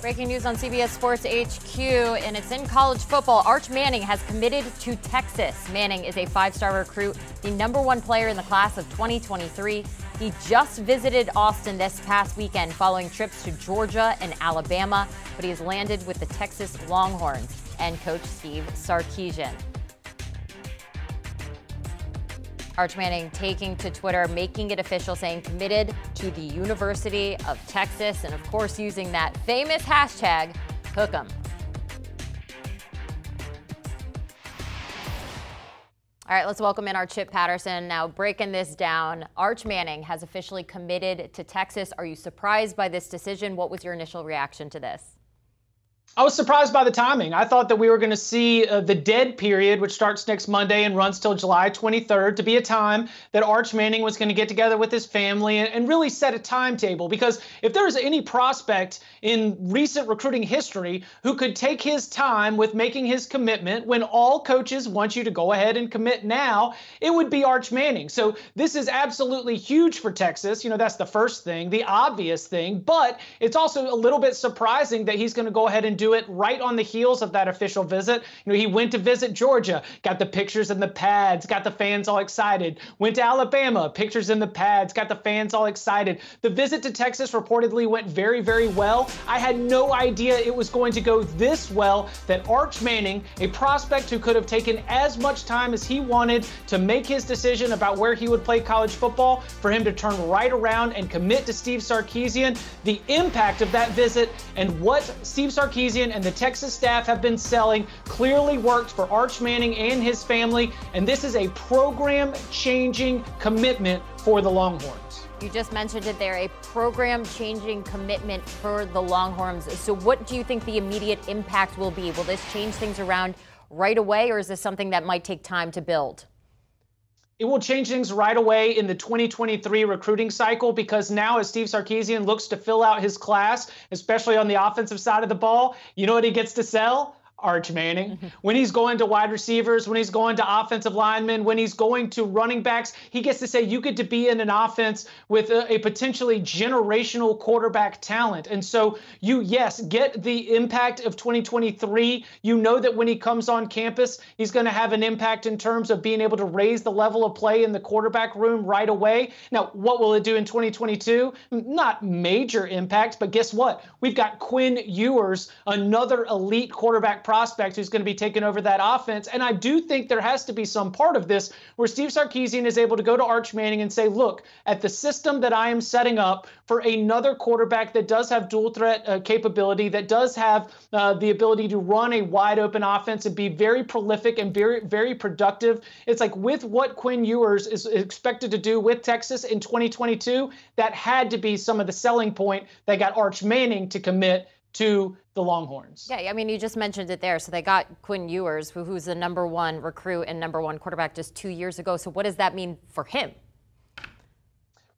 Breaking news on CBS Sports HQ, and it's in college football. Arch Manning has committed to Texas. Manning is a five-star recruit, the #1 player in the class of 2023. He just visited Austin this past weekend following trips to Georgia and Alabama, but he has landed with the Texas Longhorns and coach Steve Sarkisian. Arch Manning taking to Twitter, making it official, saying committed to the University of Texas, and of course using that famous hashtag, Hook'em. All right, let's welcome in our Chip Patterson. Now breaking this down, Arch Manning has officially committed to Texas. Are you surprised by this decision? What was your initial reaction to this? I was surprised by the timing. I thought that we were going to see the dead period, which starts next Monday and runs till July 23rd, to be a time that Arch Manning was going to get together with his family and really set a timetable. Because if there's any prospect in recent recruiting history who could take his time with making his commitment when all coaches want you to go ahead and commit now, it would be Arch Manning. So this is absolutely huge for Texas. You know, that's the first thing, the obvious thing. But it's also a little bit surprising that he's going to go ahead and do it right on the heels of that official visit. You know, he went to visit Georgia, got the pictures in the pads, got the fans all excited. Went to Alabama, pictures in the pads, got the fans all excited. The visit to Texas reportedly went very, very well. I had no idea it was going to go this well, that Arch Manning, a prospect who could have taken as much time as he wanted to make his decision about where he would play college football, for him to turn right around and commit to Steve Sarkisian. The impact of that visit and what Steve Sarkisian and the Texas staff have been selling clearly worked for Arch Manning and his family, and this is a program-changing commitment for the Longhorns. You just mentioned it there, a program-changing commitment for the Longhorns. So what do you think the immediate impact will be? Will this change things around right away, or is this something that might take time to build? It will change things right away in the 2023 recruiting cycle, because now as Steve Sarkisian looks to fill out his class, especially on the offensive side of the ball, you know what he gets to sell? Arch Manning. When he's going to wide receivers, when he's going to offensive linemen, when he's going to running backs, he gets to say you get to be in an offense with a potentially generational quarterback talent. And so you, yes, get the impact of 2023. You know that when he comes on campus, he's going to have an impact in terms of being able to raise the level of play in the quarterback room right away. Now, what will it do in 2022? Not major impact, but guess what? We've got Quinn Ewers, another elite quarterback prospect who's going to be taking over that offense. And I do think there has to be some part of this where Steve Sarkisian is able to go to Arch Manning and say, look, at the system that I am setting up for another quarterback that does have dual threat capability, that does have the ability to run a wide open offense and be very prolific and very, very productive. It's like with what Quinn Ewers is expected to do with Texas in 2022, that had to be some of the selling point that got Arch Manning to commit to the Longhorns. Yeah, I mean, you just mentioned it there. So they got Quinn Ewers, who's the #1 recruit and #1 quarterback just 2 years ago. So what does that mean for him?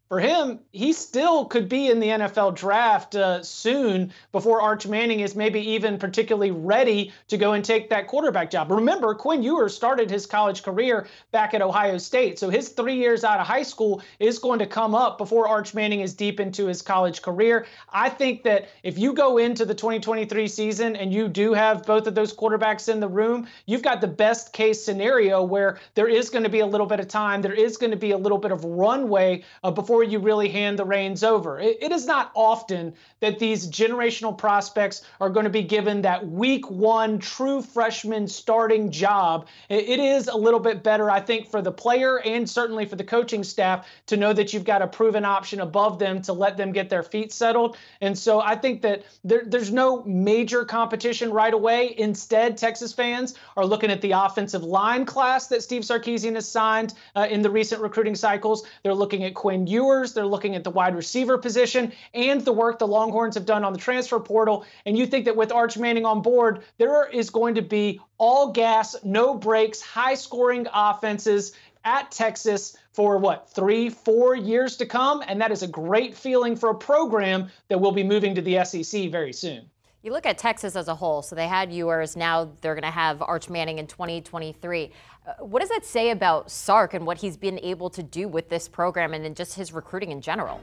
For him, he still could be in the NFL draft soon, before Arch Manning is maybe even particularly ready to go and take that quarterback job. Remember, Quinn Ewers started his college career back at Ohio State, so his 3 years out of high school is going to come up before Arch Manning is deep into his college career. I think that if you go into the 2023 season and you do have both of those quarterbacks in the room, you've got the best case scenario where there is going to be a little bit of time, there is going to be a little bit of runway before you really hand the reins over. It is not often that these generational prospects are going to be given that week one true freshman starting job. It is a little bit better, I think, for the player and certainly for the coaching staff to know that you've got a proven option above them to let them get their feet settled. And so I think that there's no major competition right away. Instead, Texas fans are looking at the offensive line class that Steve Sarkisian has signed in the recent recruiting cycles. They're looking at Quinn Ewers. They're looking at the wide receiver position and the work the Longhorns have done on the transfer portal. And you think that with Arch Manning on board, there is going to be all gas, no brakes, high scoring offenses at Texas for what, 3-4 years to come? And that is a great feeling for a program that will be moving to the SEC very soon. You look at Texas as a whole, so they had Ewers, now they're going to have Arch Manning in 2023. What does that say about Sark and what he's been able to do with this program and then just his recruiting in general?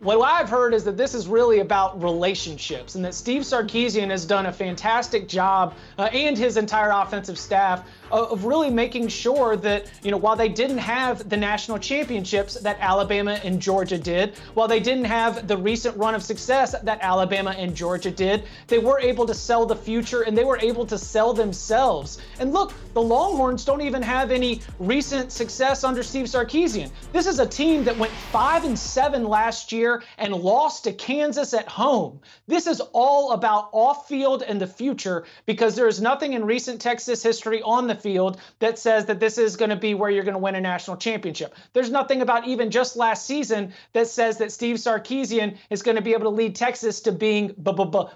What I've heard is that this is really about relationships, and that Steve Sarkisian has done a fantastic job, and his entire offensive staff, of really making sure that, while they didn't have the national championships that Alabama and Georgia did, while they didn't have the recent run of success that Alabama and Georgia did, they were able to sell the future, and they were able to sell themselves. And look, the Longhorns don't even have any recent success under Steve Sarkisian. This is a team that went 5-7 last year and lost to Kansas at home. This is all about off-field and the future, because there is nothing in recent Texas history on the field that says that this is going to be where you're going to win a national championship. There's nothing about even just last season that says that Steve Sarkisian is going to be able to lead Texas to being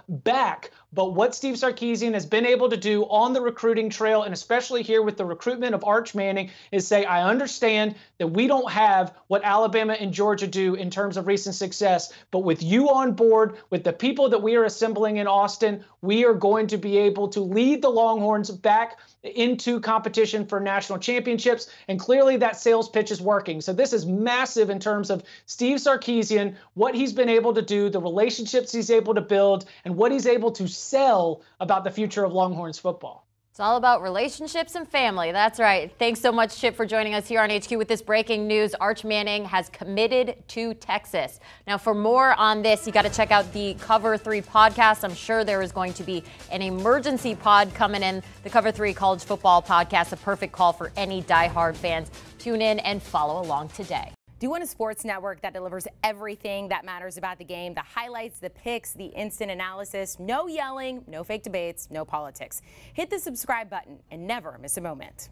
back. But what Steve Sarkisian has been able to do on the recruiting trail, and especially here with the recruitment of Arch Manning, is say, I understand that we don't have what Alabama and Georgia do in terms of recent success, but with you on board, with the people that we are assembling in Austin, we are going to be able to lead the Longhorns back into competition for national championships. And clearly that sales pitch is working. So this is massive in terms of Steve Sarkisian, what he's been able to do, the relationships he's able to build, and what he's able to sell about the future of Longhorns football. It's all about relationships and family. That's right. Thanks so much, Chip, for joining us here on HQ with this breaking news. Arch Manning has committed to Texas. Now, for more on this, you got to check out the Cover 3 podcast. I'm sure there is going to be an emergency pod coming in. The Cover 3 college football podcast, a perfect call for any diehard fans. Tune in and follow along today. Do you want a sports network that delivers everything that matters about the game? The highlights, the picks, the instant analysis, no yelling, no fake debates, no politics. Hit the subscribe button and never miss a moment.